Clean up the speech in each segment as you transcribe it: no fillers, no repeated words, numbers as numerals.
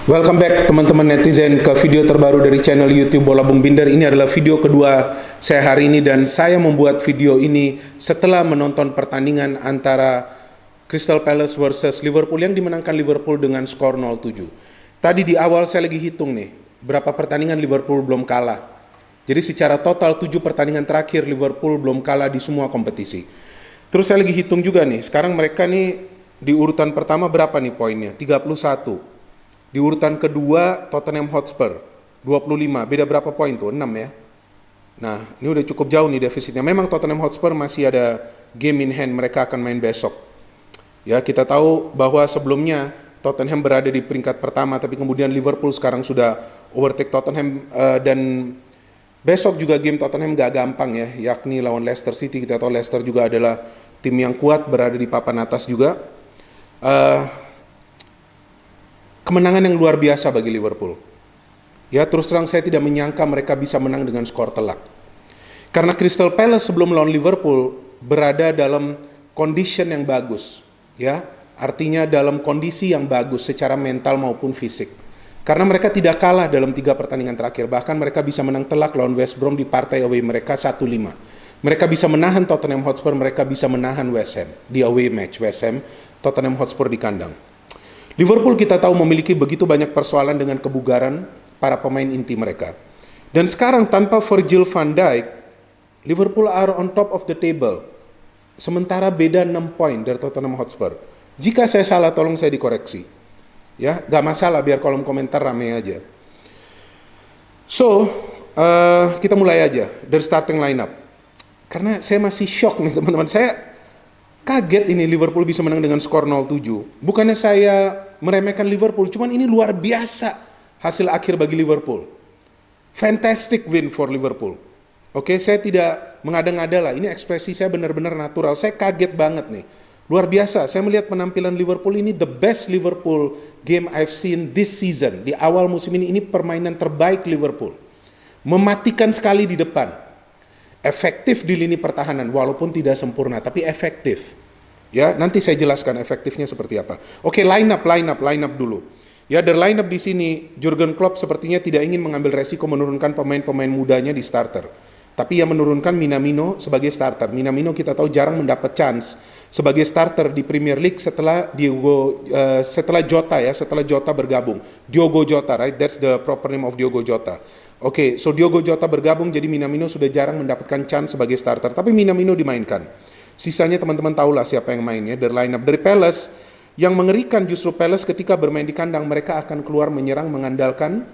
Welcome back teman-teman netizen ke video terbaru dari channel YouTube Bola Bung Binder. Ini adalah video kedua saya hari ini dan saya membuat video ini setelah menonton pertandingan antara Crystal Palace versus Liverpool yang dimenangkan Liverpool dengan skor 0-7. Tadi di awal saya lagi hitung nih, berapa pertandingan Liverpool belum kalah. Jadi secara total 7 pertandingan terakhir Liverpool belum kalah di semua kompetisi. Terus saya lagi hitung juga nih, sekarang mereka nih di urutan pertama berapa nih poinnya? 31. Di urutan kedua Tottenham Hotspur 25, beda berapa poin tuh? 6 ya. Nah, ini udah cukup jauh nih defisitnya. Memang Tottenham Hotspur masih ada game in hand, mereka akan main besok. Ya, kita tahu bahwa sebelumnya Tottenham berada di peringkat pertama, tapi kemudian Liverpool sekarang sudah overtake Tottenham dan besok juga game Tottenham gak gampang ya, yakni lawan Leicester City. Kita tahu Leicester juga adalah tim yang kuat, berada di papan atas juga. Kemenangan yang luar biasa bagi Liverpool. Ya, terus terang saya tidak menyangka mereka bisa menang dengan skor telak. Karena Crystal Palace sebelum lawan Liverpool berada dalam condition yang bagus, ya. Artinya dalam kondisi yang bagus secara mental maupun fisik. Karena mereka tidak kalah dalam 3 pertandingan terakhir, bahkan mereka bisa menang telak lawan West Brom di partai away mereka 1-5. Mereka bisa menahan Tottenham Hotspur, mereka bisa menahan West Ham di away match West Ham, Tottenham Hotspur di kandang. Liverpool kita tahu memiliki begitu banyak persoalan dengan kebugaran para pemain inti mereka. Dan sekarang tanpa Virgil van Dijk, Liverpool are on top of the table. Sementara beda 6 poin dari Tottenham Hotspur. Jika saya salah tolong saya dikoreksi. Ya, gak masalah biar kolom komentar rame aja. So, kita mulai aja dari starting lineup. Karena saya masih shock nih teman-teman. Saya kaget ini Liverpool bisa menang dengan skor 0-7. Bukannya saya meremehkan Liverpool, cuman ini luar biasa hasil akhir bagi Liverpool. Fantastic win for Liverpool. Oke, saya tidak mengada-ngada lah. Ini ekspresi saya benar-benar natural. Saya kaget banget nih. Luar biasa. Saya melihat penampilan Liverpool ini the best Liverpool game I've seen this season. Di awal musim ini permainan terbaik Liverpool. Mematikan sekali di depan. Efektif di lini pertahanan walaupun tidak sempurna tapi efektif. Ya, nanti saya jelaskan efektifnya seperti apa. Oke, line up dulu. Ya, dari line up di sini Jurgen Klopp sepertinya tidak ingin mengambil resiko menurunkan pemain-pemain mudanya di starter. Tapi ia menurunkan Minamino sebagai starter. Minamino kita tahu jarang mendapat chance sebagai starter di Premier League setelah Jota bergabung. Diogo Jota, right? That's the proper name of Diogo Jota. Oke, so Diogo Jota bergabung jadi Minamino sudah jarang mendapatkan chance sebagai starter. Tapi Minamino dimainkan. Sisanya teman-teman tahulah siapa yang mainnya dari line up. Dari Palace, yang mengerikan justru Palace ketika bermain di kandang mereka akan keluar menyerang mengandalkan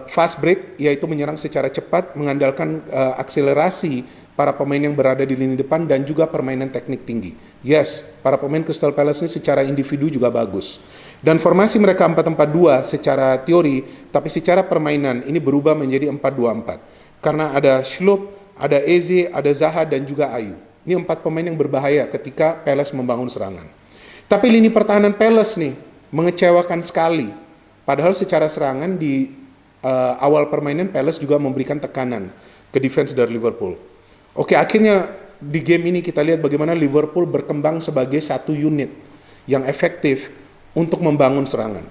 fast break, yaitu menyerang secara cepat, mengandalkan akselerasi para pemain yang berada di lini depan dan juga permainan teknik tinggi. Yes, para pemain Crystal Palace ini secara individu juga bagus. Dan formasi mereka 4-4-2 secara teori, tapi secara permainan ini berubah menjadi 4-2-4. Karena ada Schlupp, ada Eze, ada Zaha dan juga Ayew. Ini 4 pemain yang berbahaya ketika Palace membangun serangan. Tapi lini pertahanan Palace nih mengecewakan sekali. Padahal secara serangan di awal permainan Palace juga memberikan tekanan ke defense dari Liverpool. Oke, akhirnya di game ini kita lihat bagaimana Liverpool berkembang sebagai satu unit yang efektif untuk membangun serangan.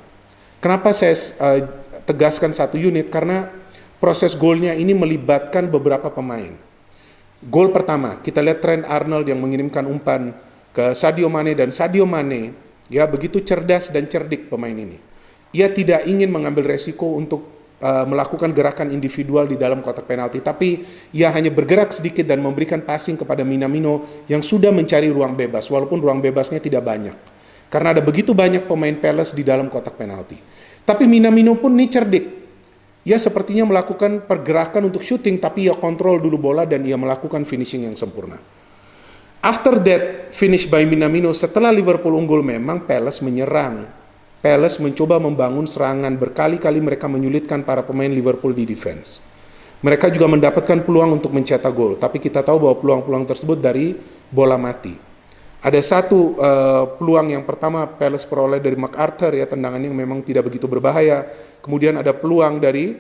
Kenapa saya tegaskan satu unit? Karena proses golnya ini melibatkan beberapa pemain. Gol pertama, kita lihat Trent Arnold yang mengirimkan umpan ke Sadio Mane, dan Sadio Mane ya begitu cerdas dan cerdik pemain ini. Ia tidak ingin mengambil resiko untuk melakukan gerakan individual di dalam kotak penalti, tapi ia hanya bergerak sedikit dan memberikan passing kepada Minamino yang sudah mencari ruang bebas, walaupun ruang bebasnya tidak banyak. Karena ada begitu banyak pemain Palace di dalam kotak penalti. Tapi Minamino pun ini cerdik. Ia sepertinya melakukan pergerakan untuk shooting, tapi ia kontrol dulu bola dan ia melakukan finishing yang sempurna. After that finish by Minamino, setelah Liverpool unggul memang Palace menyerang. Palace mencoba membangun serangan, berkali-kali mereka menyulitkan para pemain Liverpool di defense. Mereka juga mendapatkan peluang untuk mencetak gol, tapi kita tahu bahwa peluang-peluang tersebut dari bola mati. Ada satu peluang yang pertama Palace peroleh dari MacArthur ya, tendangan yang memang tidak begitu berbahaya. Kemudian ada peluang dari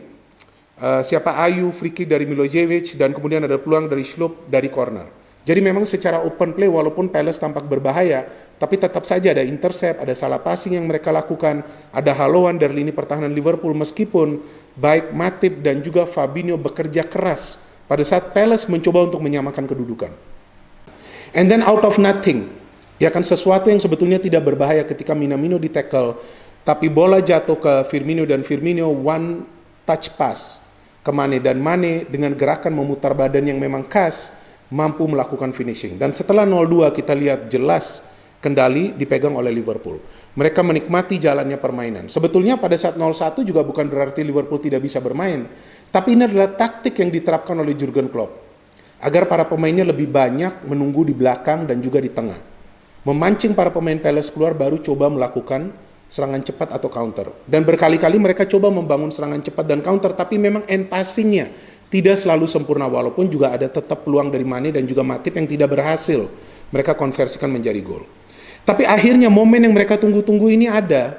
Ayew, free kick dari Milojevic, dan kemudian ada peluang dari Schlupp dari corner. Jadi memang secara open play walaupun Palace tampak berbahaya, tapi tetap saja ada intercept, ada salah passing yang mereka lakukan, ada haluan dari lini pertahanan Liverpool meskipun baik Matip dan juga Fabinho bekerja keras pada saat Palace mencoba untuk menyamakan kedudukan. And then out of nothing, ya kan, sesuatu yang sebetulnya tidak berbahaya ketika Minamino di tackle, tapi bola jatuh ke Firmino dan Firmino one touch pass ke Mane, dan Mane dengan gerakan memutar badan yang memang khas mampu melakukan finishing. Dan setelah 0-2 kita lihat jelas kendali dipegang oleh Liverpool. Mereka menikmati jalannya permainan. Sebetulnya pada saat 0-1 juga bukan berarti Liverpool tidak bisa bermain, tapi ini adalah taktik yang diterapkan oleh Jurgen Klopp agar para pemainnya lebih banyak menunggu di belakang dan juga di tengah, memancing para pemain Palace keluar baru coba melakukan serangan cepat atau counter. Dan berkali-kali mereka coba membangun serangan cepat dan counter, tapi memang end passingnya tidak selalu sempurna, walaupun juga ada tetap peluang dari Mane dan juga Matip yang tidak berhasil mereka konversikan menjadi gol. Tapi akhirnya momen yang mereka tunggu-tunggu ini ada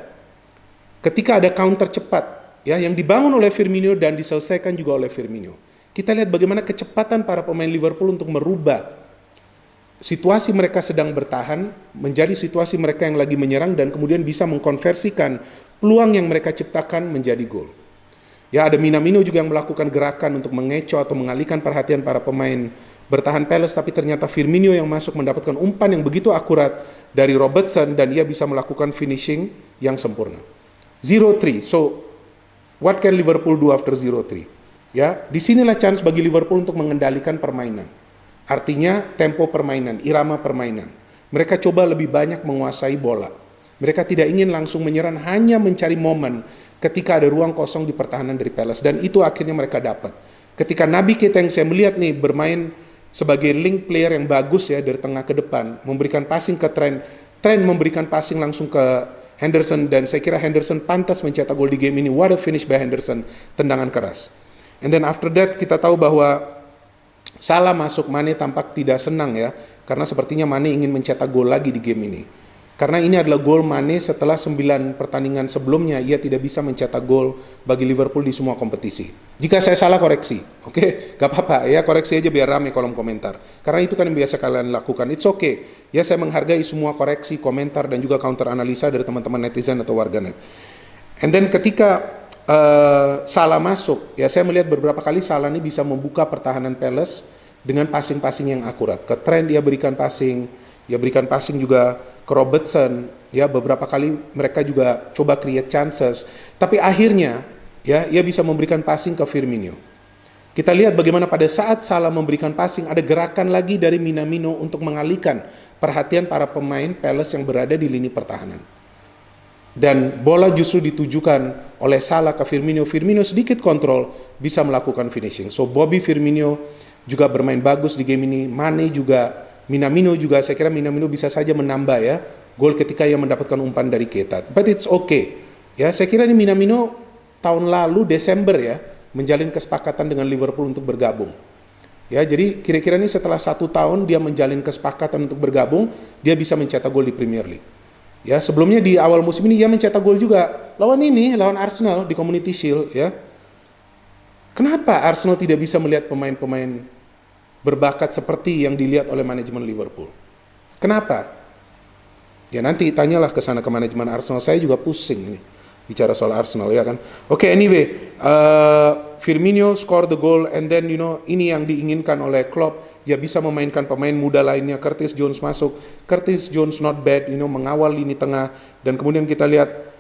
ketika ada counter cepat ya yang dibangun oleh Firmino dan diselesaikan juga oleh Firmino. Kita lihat bagaimana kecepatan para pemain Liverpool untuk merubah situasi mereka sedang bertahan menjadi situasi mereka yang lagi menyerang dan kemudian bisa mengkonversikan peluang yang mereka ciptakan menjadi gol. Ya, ada Minamino juga yang melakukan gerakan untuk mengecoh atau mengalihkan perhatian para pemain bertahan Palace, tapi ternyata Firmino yang masuk mendapatkan umpan yang begitu akurat dari Robertson dan dia bisa melakukan finishing yang sempurna. 0-3. So, what can Liverpool do after 0-3? Ya, disinilah chance bagi Liverpool untuk mengendalikan permainan. Artinya tempo permainan, irama permainan. Mereka coba lebih banyak menguasai bola. Mereka tidak ingin langsung menyerang, hanya mencari momen ketika ada ruang kosong di pertahanan dari Palace. Dan itu akhirnya mereka dapat. Ketika Naby Keita yang saya melihat nih bermain sebagai link player yang bagus ya dari tengah ke depan, memberikan passing ke Trent. Trent memberikan passing langsung ke Henderson dan saya kira Henderson pantas mencetak gol di game ini. What a finish by Henderson, tendangan keras. And then after that kita tahu bahwa Salah masuk, Mane tampak tidak senang ya, karena sepertinya Mane ingin mencetak gol lagi di game ini. Karena ini adalah gol Mane setelah 9 pertandingan sebelumnya, ia tidak bisa mencetak gol bagi Liverpool di semua kompetisi. Jika saya salah koreksi, oke? Gak apa-apa ya, koreksi aja biar rame kolom komentar. Karena itu kan yang biasa kalian lakukan, it's okay. Ya, saya menghargai semua koreksi, komentar, dan juga counter analisa dari teman-teman netizen atau warganet. And then ketika Salah masuk, ya saya melihat beberapa kali Salah ini bisa membuka pertahanan Palace dengan passing-passing yang akurat. Ke Trent dia berikan passing, dia berikan passing juga ke Robertson, ya beberapa kali mereka juga coba create chances. Tapi akhirnya ya ia bisa memberikan passing ke Firmino. Kita lihat bagaimana pada saat Salah memberikan passing ada gerakan lagi dari Minamino untuk mengalihkan perhatian para pemain Palace yang berada di lini pertahanan. Dan bola justru ditujukan oleh Salah ke Firmino. Firmino sedikit kontrol, bisa melakukan finishing. So Bobby Firmino juga bermain bagus di game ini. Mane juga, Minamino juga, saya kira Minamino bisa saja menambah ya gol ketika ia mendapatkan umpan dari Keita. But it's okay. Ya, saya kira ini Minamino tahun lalu Desember ya menjalin kesepakatan dengan Liverpool untuk bergabung. Ya, jadi kira-kira ini setelah 1 tahun dia menjalin kesepakatan untuk bergabung, dia bisa mencetak gol di Premier League. Ya, sebelumnya di awal musim ini ia mencetak gol juga lawan Arsenal di Community Shield ya. Kenapa Arsenal tidak bisa melihat pemain-pemain berbakat seperti yang dilihat oleh manajemen Liverpool? Kenapa? Ya nanti tanyalah ke sana ke manajemen Arsenal. Saya juga pusing ini bicara soal Arsenal ya kan. Oke, anyway, Firmino score the goal and then ini yang diinginkan oleh Klopp. Ya bisa memainkan pemain muda lainnya. Curtis Jones masuk. Curtis Jones not bad, mengawal lini tengah. Dan kemudian kita lihat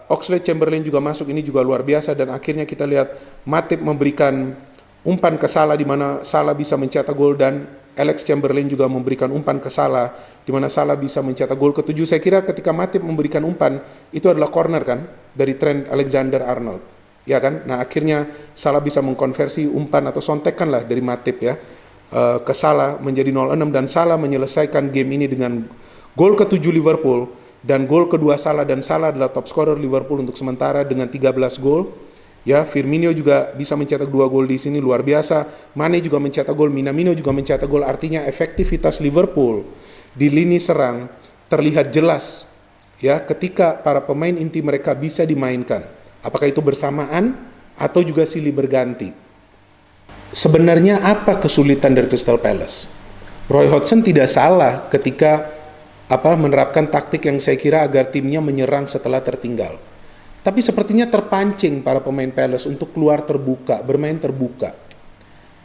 Oxlade-Chamberlain juga masuk. Ini juga luar biasa. Dan akhirnya kita lihat Matip memberikan umpan ke Salah di mana Salah bisa mencetak gol dan Alex Chamberlain juga memberikan umpan ke Salah di mana Salah bisa mencetak gol ke-7. Saya kira ketika Matip memberikan umpan itu adalah corner kan dari Trent Alexander-Arnold. Ya kan? Nah, akhirnya Salah bisa mengkonversi umpan atau sontekan lah dari Matip ya. Ke Salah menjadi 0-6 dan Salah menyelesaikan game ini dengan gol ke-7 Liverpool dan gol kedua Salah, dan Salah adalah top scorer Liverpool untuk sementara dengan 13 gol. Ya, Firmino juga bisa mencetak 2 gol di sini, luar biasa. Mane juga mencetak gol, Minamino juga mencetak gol. Artinya efektivitas Liverpool di lini serang terlihat jelas ya ketika para pemain inti mereka bisa dimainkan. Apakah itu bersamaan atau juga silih berganti. Sebenarnya apa kesulitan dari Crystal Palace? Roy Hodgson tidak salah ketika menerapkan taktik yang saya kira agar timnya menyerang setelah tertinggal. Tapi sepertinya terpancing para pemain Palace untuk keluar terbuka, bermain terbuka.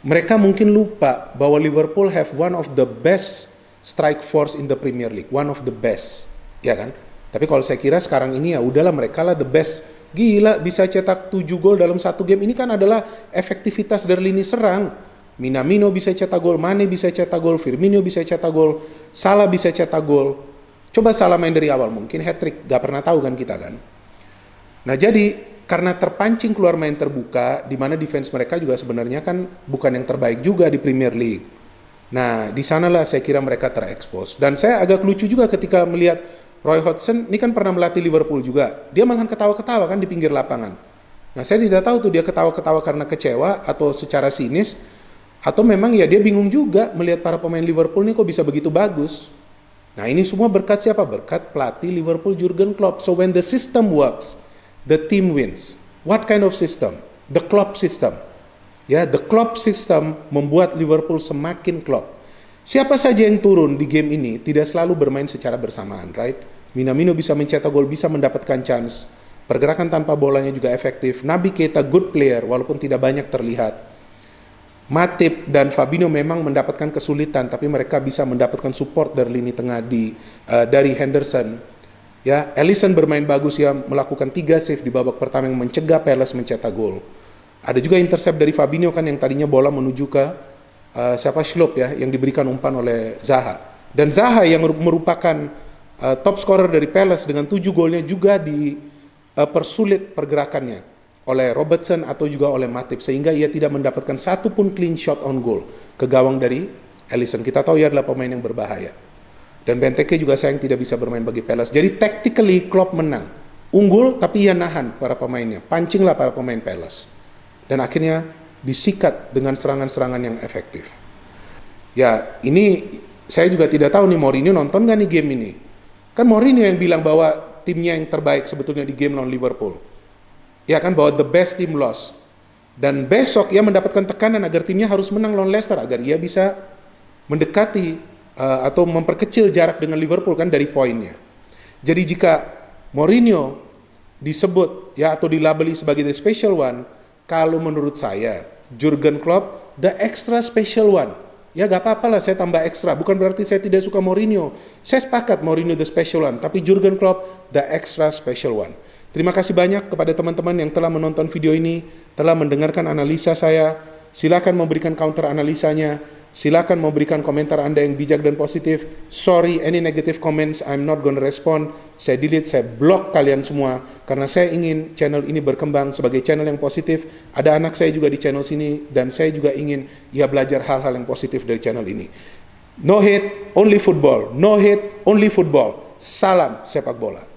Mereka mungkin lupa bahwa Liverpool have one of the best strike force in the Premier League, one of the best, ya kan? Tapi kalau saya kira sekarang ini ya udahlah, mereka lah the best. Gila, bisa cetak 7 gol dalam satu game. Ini kan adalah efektivitas dari lini serang. Minamino bisa cetak gol, Mane bisa cetak gol, Firmino bisa cetak gol, Salah bisa cetak gol. Coba Salah main dari awal, mungkin hat-trick, gak pernah tahu kan kita kan. Nah jadi karena terpancing keluar main terbuka, di mana defense mereka juga sebenarnya kan bukan yang terbaik juga di Premier League. Nah di sanalah saya kira mereka terekspos. Dan saya agak lucu juga ketika melihat Roy Hodgson, ini kan pernah melatih Liverpool juga. Dia malahan ketawa-ketawa kan di pinggir lapangan. Nah saya tidak tahu tuh dia ketawa-ketawa karena kecewa atau secara sinis, atau memang ya dia bingung juga melihat para pemain Liverpool ini kok bisa begitu bagus. Nah ini semua berkat siapa? Berkat pelatih Liverpool Jurgen Klopp. So when the system works, the team wins. What kind of system? The Klopp system. Ya, the Klopp system membuat Liverpool semakin Klopp. Siapa saja yang turun di game ini tidak selalu bermain secara bersamaan, right? Minamino bisa mencetak gol, bisa mendapatkan chance. Pergerakan tanpa bolanya juga efektif. Naby Keita good player walaupun tidak banyak terlihat. Matip dan Fabinho memang mendapatkan kesulitan, tapi mereka bisa mendapatkan support dari lini tengah dari Henderson. Ya, Alisson bermain bagus ya, melakukan 3 save di babak pertama yang mencegah Palace mencetak gol. Ada juga intercept dari Fabinho kan yang tadinya bola menuju ke Schlupp ya, yang diberikan umpan oleh Zaha. Dan Zaha yang merupakan top scorer dari Palace dengan 7 golnya juga dipersulit pergerakannya oleh Robertson atau juga oleh Matip, sehingga ia tidak mendapatkan satu pun clean shot on goal ke gawang dari Alisson. Kita tahu ia adalah pemain yang berbahaya. Dan Benteke juga sayang tidak bisa bermain bagi Palace. Jadi tactically Klopp menang. Unggul tapi ia nahan para pemainnya. Pancinglah para pemain Palace. Dan akhirnya disikat dengan serangan-serangan yang efektif. Ya ini saya juga tidak tahu nih Mourinho nonton gak nih game ini. Kan Mourinho yang bilang bahwa timnya yang terbaik sebetulnya di game lawan Liverpool. Ya kan, bahwa the best team lost. Dan besok ia mendapatkan tekanan agar timnya harus menang lawan Leicester agar ia bisa mendekati atau memperkecil jarak dengan Liverpool kan dari poinnya. Jadi jika Mourinho disebut ya atau dilabeli sebagai the special one, kalau menurut saya Jurgen Klopp the extra special one. Ya gak apa-apa lah saya tambah ekstra, bukan berarti saya tidak suka Mourinho. Saya sepakat Mourinho the special one, tapi Jurgen Klopp the extra special one. Terima kasih banyak kepada teman-teman yang telah menonton video ini, telah mendengarkan analisa saya. Silakan memberikan counter analisanya. Silakan memberikan komentar Anda yang bijak dan positif. Sorry, any negative comments, I'm not gonna respond. Saya delete, saya block kalian semua. Karena saya ingin channel ini berkembang sebagai channel yang positif. Ada anak saya juga di channel sini. Dan saya juga ingin ia belajar hal-hal yang positif dari channel ini. No hate, only football. No hate, only football. Salam sepak bola.